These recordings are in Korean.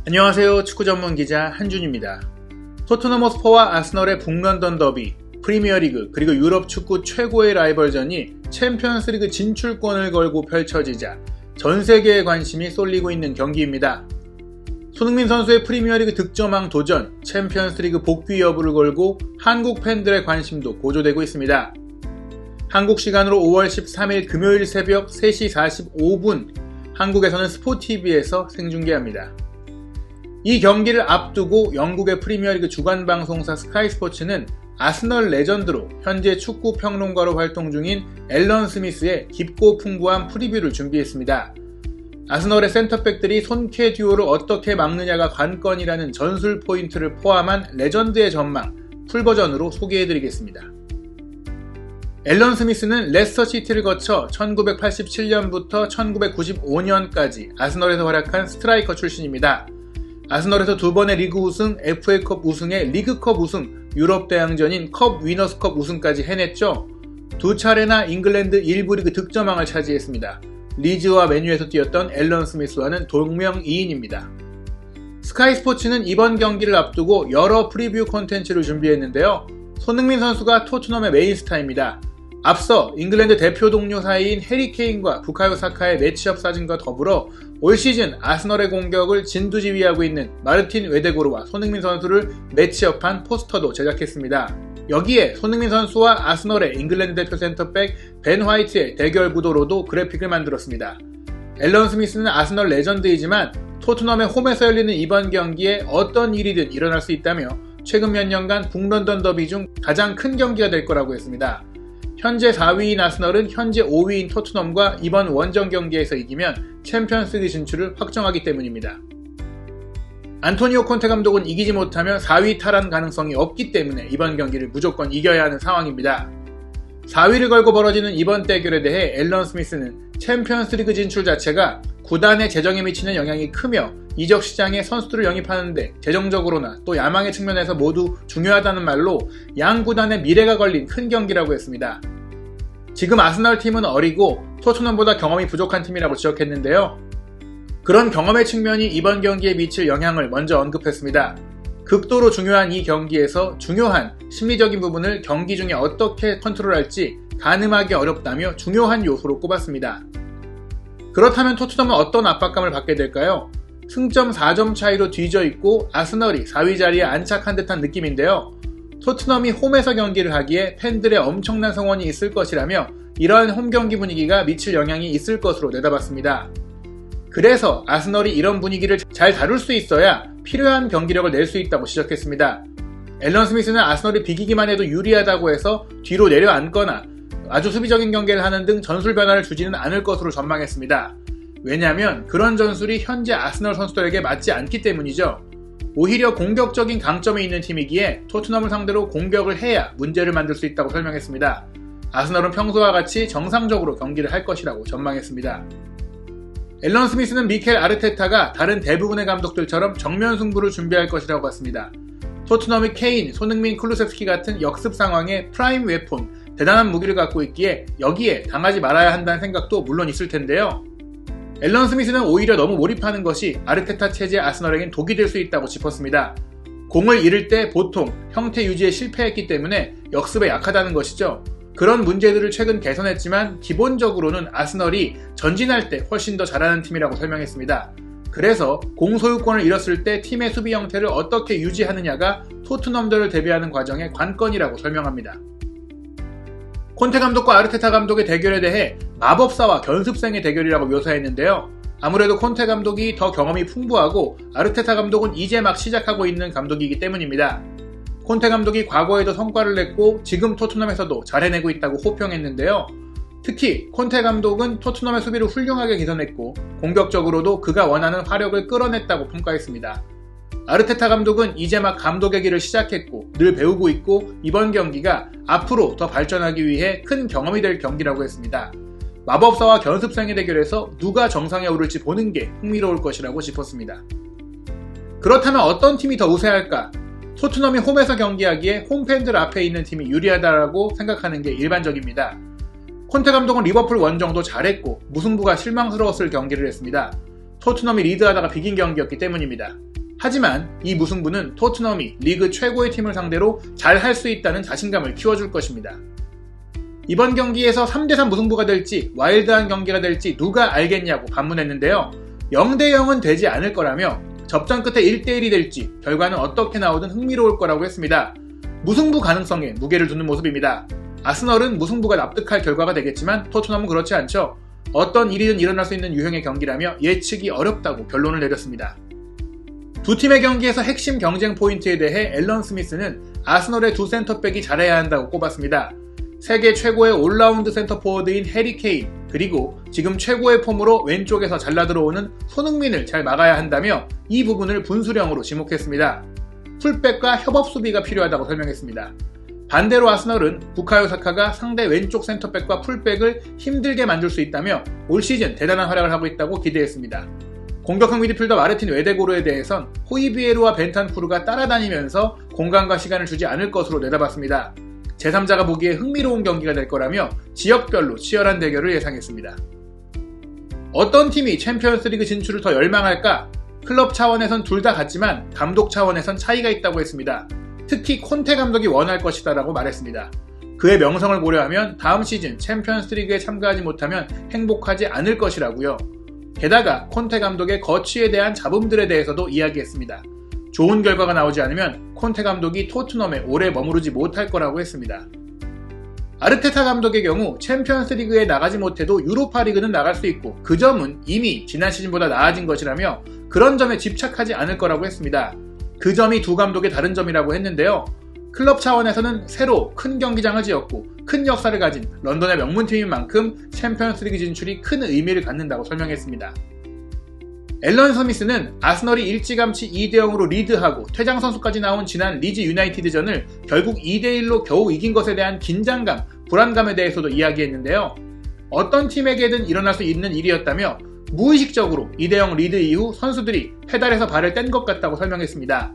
안녕하세요. 축구 전문 기자 한준입니다. 토트넘 호스퍼와 아스널의 북런던 더비, 프리미어리그 그리고 유럽 축구 최고의 라이벌전이 챔피언스리그 진출권을 걸고 펼쳐지자 전 세계의 관심이 쏠리고 있는 경기입니다. 손흥민 선수의 프리미어리그 득점왕 도전, 챔피언스리그 복귀 여부를 걸고 한국 팬들의 관심도 고조되고 있습니다. 한국 시간으로 5월 13일 금요일 새벽 3시 45분 한국에서는 스포티비에서 생중계합니다. 이 경기를 앞두고 영국의 프리미어리그 주간 방송사 스카이스포츠는 아스널 레전드로 현재 축구 평론가로 활동 중인 앨런 스미스의 깊고 풍부한 프리뷰를 준비했습니다. 아스널의 센터백들이 손캐 듀오를 어떻게 막느냐가 관건이라는 전술 포인트를 포함한 레전드의 전망, 풀버전으로 소개해드리겠습니다. 앨런 스미스는 레스터 시티를 거쳐 1987년부터 1995년까지 아스널에서 활약한 스트라이커 출신입니다. 아스널에서 2번의 리그 우승, FA컵 우승에 리그컵 우승, 유럽 대항전인 컵 위너스컵 우승까지 해냈죠. 2차례나 잉글랜드 1부 리그 득점왕을 차지했습니다. 리즈와 맨유에서 뛰었던 앨런 스미스와는 동명이인입니다. 스카이 스포츠는 이번 경기를 앞두고 여러 프리뷰 콘텐츠를 준비했는데요. 손흥민 선수가 토트넘의 메인스타입니다. 앞서 잉글랜드 대표 동료 사이인 해리 케인과 부카요 사카의 매치업 사진과 더불어 올 시즌 아스널의 공격을 진두지휘하고 있는 마르틴 웨데고르와 손흥민 선수를 매치업한 포스터도 제작했습니다. 여기에 손흥민 선수와 아스널의 잉글랜드 대표 센터백 벤 화이트의 대결 구도로도 그래픽을 만들었습니다. 앨런 스미스는 아스널 레전드이지만 토트넘의 홈에서 열리는 이번 경기에 어떤 일이든 일어날 수 있다며 최근 몇 년간 북런던 더비 중 가장 큰 경기가 될 거라고 했습니다. 현재 4위인 아스널은 현재 5위인 토트넘과 이번 원정 경기에서 이기면 챔피언스리그 진출을 확정하기 때문입니다. 안토니오 콘테 감독은 이기지 못하면 4위 탈환 가능성이 없기 때문에 이번 경기를 무조건 이겨야 하는 상황입니다. 4위를 걸고 벌어지는 이번 대결에 대해 앨런 스미스는 챔피언스리그 진출 자체가 구단의 재정에 미치는 영향이 크며 이적 시장에 선수들을 영입하는데 재정적으로나 또 야망의 측면에서 모두 중요하다는 말로 양 구단의 미래가 걸린 큰 경기라고 했습니다. 지금 아스널 팀은 어리고 토트넘보다 경험이 부족한 팀이라고 지적했는데요. 그런 경험의 측면이 이번 경기에 미칠 영향을 먼저 언급했습니다. 극도로 중요한 이 경기에서 중요한 심리적인 부분을 경기 중에 어떻게 컨트롤할지 가늠하기 어렵다며 중요한 요소로 꼽았습니다. 그렇다면 토트넘은 어떤 압박감을 받게 될까요? 승점 4점 차이로 뒤져 있고 아스널이 4위 자리에 안착한 듯한 느낌인데요. 토트넘이 홈에서 경기를 하기에 팬들의 엄청난 성원이 있을 것이라며 이러한 홈경기 분위기가 미칠 영향이 있을 것으로 내다봤습니다. 그래서 아스널이 이런 분위기를 잘 다룰 수 있어야 필요한 경기력을 낼 수 있다고 지적했습니다. 앨런 스미스는 아스널이 비기기만 해도 유리하다고 해서 뒤로 내려앉거나 아주 수비적인 경기를 하는 등 전술 변화를 주지는 않을 것으로 전망했습니다. 왜냐하면 그런 전술이 현재 아스널 선수들에게 맞지 않기 때문이죠. 오히려 공격적인 강점이 있는 팀이기에 토트넘을 상대로 공격을 해야 문제를 만들 수 있다고 설명했습니다. 아스널은 평소와 같이 정상적으로 경기를 할 것이라고 전망했습니다. 앨런 스미스는 미켈 아르테타가 다른 대부분의 감독들처럼 정면 승부를 준비할 것이라고 봤습니다. 토트넘이 케인, 손흥민, 쿨루셉스키 같은 역습 상황에 프라임 웨폰, 대단한 무기를 갖고 있기에 여기에 당하지 말아야 한다는 생각도 물론 있을 텐데요. 앨런 스미스는 오히려 너무 몰입하는 것이 아르테타 체제 아스널에겐 독이 될 수 있다고 짚었습니다. 공을 잃을 때 보통 형태 유지에 실패했기 때문에 역습에 약하다는 것이죠. 그런 문제들을 최근 개선했지만 기본적으로는 아스널이 전진할 때 훨씬 더 잘하는 팀이라고 설명했습니다. 그래서 공 소유권을 잃었을 때 팀의 수비 형태를 어떻게 유지하느냐가 토트넘들을 대비하는 과정의 관건이라고 설명합니다. 콘테 감독과 아르테타 감독의 대결에 대해 마법사와 견습생의 대결이라고 묘사했는데요. 아무래도 콘테 감독이 더 경험이 풍부하고 아르테타 감독은 이제 막 시작하고 있는 감독이기 때문입니다. 콘테 감독이 과거에도 성과를 냈고 지금 토트넘에서도 잘 해내고 있다고 호평했는데요. 특히 콘테 감독은 토트넘의 수비를 훌륭하게 개선했고 공격적으로도 그가 원하는 화력을 끌어냈다고 평가했습니다. 아르테타 감독은 이제 막 감독의 길을 시작했고 늘 배우고 있고 이번 경기가 앞으로 더 발전하기 위해 큰 경험이 될 경기라고 했습니다. 마법사와 견습생의 대결에서 누가 정상에 오를지 보는 게 흥미로울 것이라고 짚었습니다. 그렇다면 어떤 팀이 더 우세할까? 토트넘이 홈에서 경기하기에 홈팬들 앞에 있는 팀이 유리하다고 생각하는 게 일반적입니다. 콘테 감독은 리버풀 원정도 잘했고 무승부가 실망스러웠을 경기를 했습니다. 토트넘이 리드하다가 비긴 경기였기 때문입니다. 하지만 이 무승부는 토트넘이 리그 최고의 팀을 상대로 잘 할 수 있다는 자신감을 키워줄 것입니다. 이번 경기에서 3대3 무승부가 될지 와일드한 경기가 될지 누가 알겠냐고 반문했는데요. 0대0은 되지 않을 거라며 접전 끝에 1대1이 될지 결과는 어떻게 나오든 흥미로울 거라고 했습니다. 무승부 가능성에 무게를 두는 모습입니다. 아스널은 무승부가 납득할 결과가 되겠지만 토트넘은 그렇지 않죠. 어떤 일이든 일어날 수 있는 유형의 경기라며 예측이 어렵다고 결론을 내렸습니다. 두 팀의 경기에서 핵심 경쟁 포인트에 대해 앨런 스미스는 아스널의 두 센터백이 잘해야 한다고 꼽았습니다. 세계 최고의 올라운드 센터포워드인 해리 케인, 그리고 지금 최고의 폼으로 왼쪽에서 잘라 들어오는 손흥민을 잘 막아야 한다며 이 부분을 분수령으로 지목했습니다. 풀백과 협업 수비가 필요하다고 설명했습니다. 반대로 아스널은 부카요 사카가 상대 왼쪽 센터백과 풀백을 힘들게 만들 수 있다며 올 시즌 대단한 활약을 하고 있다고 기대했습니다. 공격형 미드필더 마르틴 웨데고르에 대해선 호이비에르와 벤탄쿠르가 따라다니면서 공간과 시간을 주지 않을 것으로 내다봤습니다. 제3자가 보기에 흥미로운 경기가 될 거라며 지역별로 치열한 대결을 예상했습니다. 어떤 팀이 챔피언스리그 진출을 더 열망할까? 클럽 차원에선 둘 다 같지만 감독 차원에선 차이가 있다고 했습니다. 특히 콘테 감독이 원할 것이다 라고 말했습니다. 그의 명성을 고려하면 다음 시즌 챔피언스리그에 참가하지 못하면 행복하지 않을 것이라고요. 게다가 콘테 감독의 거취에 대한 잡음들에 대해서도 이야기했습니다. 좋은 결과가 나오지 않으면 콘테 감독이 토트넘에 오래 머무르지 못할 거라고 했습니다. 아르테타 감독의 경우 챔피언스리그에 나가지 못해도 유로파리그는 나갈 수 있고 그 점은 이미 지난 시즌보다 나아진 것이라며 그런 점에 집착하지 않을 거라고 했습니다. 그 점이 두 감독의 다른 점이라고 했는데요. 클럽 차원에서는 새로 큰 경기장을 지었고 큰 역사를 가진 런던의 명문팀인 만큼 챔피언스리그 진출이 큰 의미를 갖는다고 설명했습니다. 앨런 스미스는 아스널이 일찌감치 2대0으로 리드하고 퇴장 선수까지 나온 지난 리즈 유나이티드전을 결국 2대1로 겨우 이긴 것에 대한 긴장감, 불안감에 대해서도 이야기했는데요. 어떤 팀에게든 일어날 수 있는 일이었다며 무의식적으로 2대0 리드 이후 선수들이 페달에서 발을 뗀 것 같다고 설명했습니다.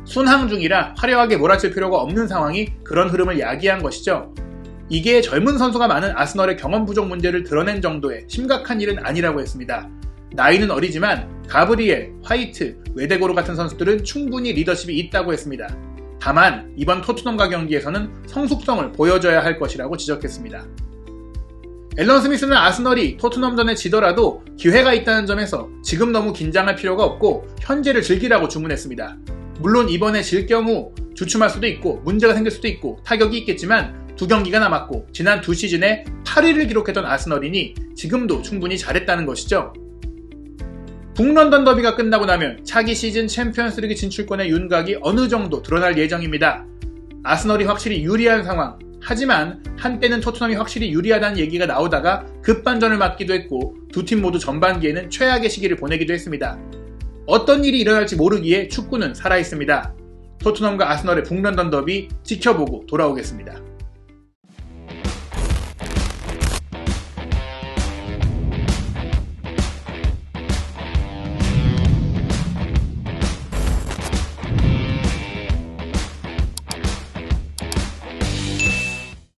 순항 중이라 화려하게 몰아칠 필요가 없는 상황이 그런 흐름을 야기한 것이죠. 이게 젊은 선수가 많은 아스널의 경험 부족 문제를 드러낸 정도의 심각한 일은 아니라고 했습니다. 나이는 어리지만 가브리엘, 화이트, 웨데고르 같은 선수들은 충분히 리더십이 있다고 했습니다. 다만 이번 토트넘과 경기에서는 성숙성을 보여줘야 할 것이라고 지적했습니다. 앨런 스미스는 아스널이 토트넘전에 지더라도 기회가 있다는 점에서 지금 너무 긴장할 필요가 없고 현재를 즐기라고 주문했습니다. 물론 이번에 질 경우 주춤할 수도 있고 문제가 생길 수도 있고 타격이 있겠지만 두 경기가 남았고 지난 두 시즌에 8위를 기록했던 아스널이니 지금도 충분히 잘했다는 것이죠. 북런던 더비가 끝나고 나면 차기 시즌 챔피언스리그 진출권의 윤곽이 어느 정도 드러날 예정입니다. 아스널이 확실히 유리한 상황, 하지만 한때는 토트넘이 확실히 유리하다는 얘기가 나오다가 급반전을 맞기도 했고 두 팀 모두 전반기에는 최악의 시기를 보내기도 했습니다. 어떤 일이 일어날지 모르기에 축구는 살아있습니다. 토트넘과 아스널의 북런던 더비 지켜보고 돌아오겠습니다.